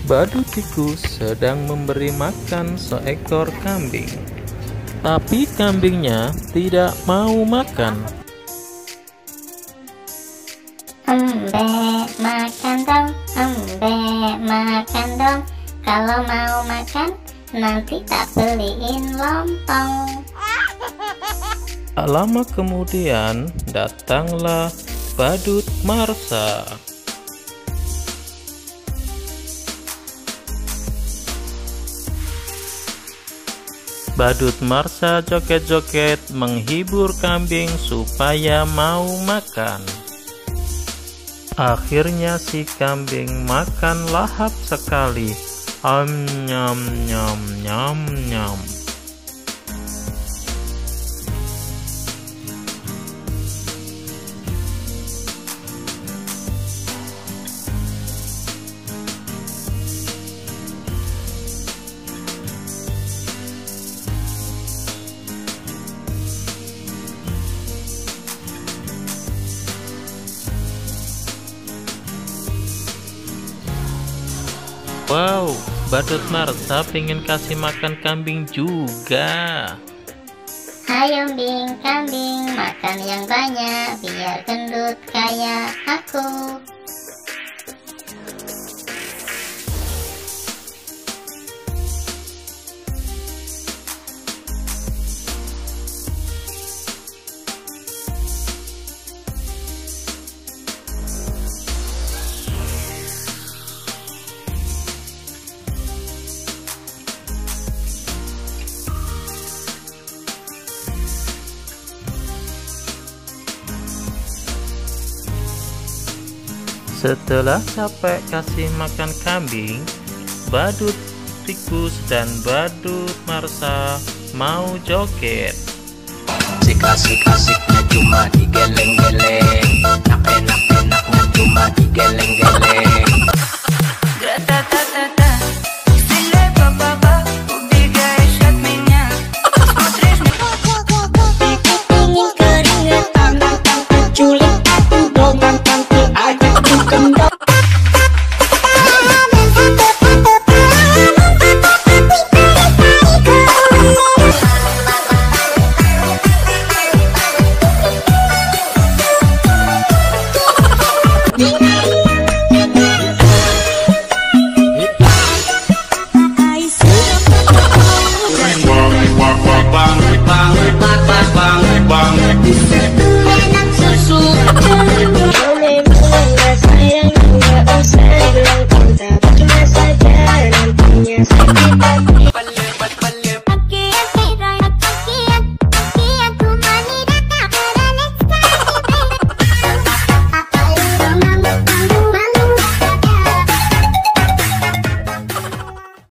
Badut tikus sedang memberi makan seekor kambing, tapi kambingnya tidak mau makan. Makan dong, makan dong. Kalau mau makan, nanti tak beliin lontong. Tak lama kemudian datanglah badut Marsa. Badut Marsa joget-joget menghibur kambing supaya mau makan. Akhirnya si kambing makan lahap sekali. Nyam nyam nyam nyam. Wow, badut Marsa pengen kasih makan kambing juga. Ayo kambing, makan yang banyak biar gendut kayak aku. Setelah capek kasih makan kambing, badut tikus dan badut Marsa mau joget. Asik-asiknya cuma digeleng-geleng, enak-enaknya cuma digeleng-geleng.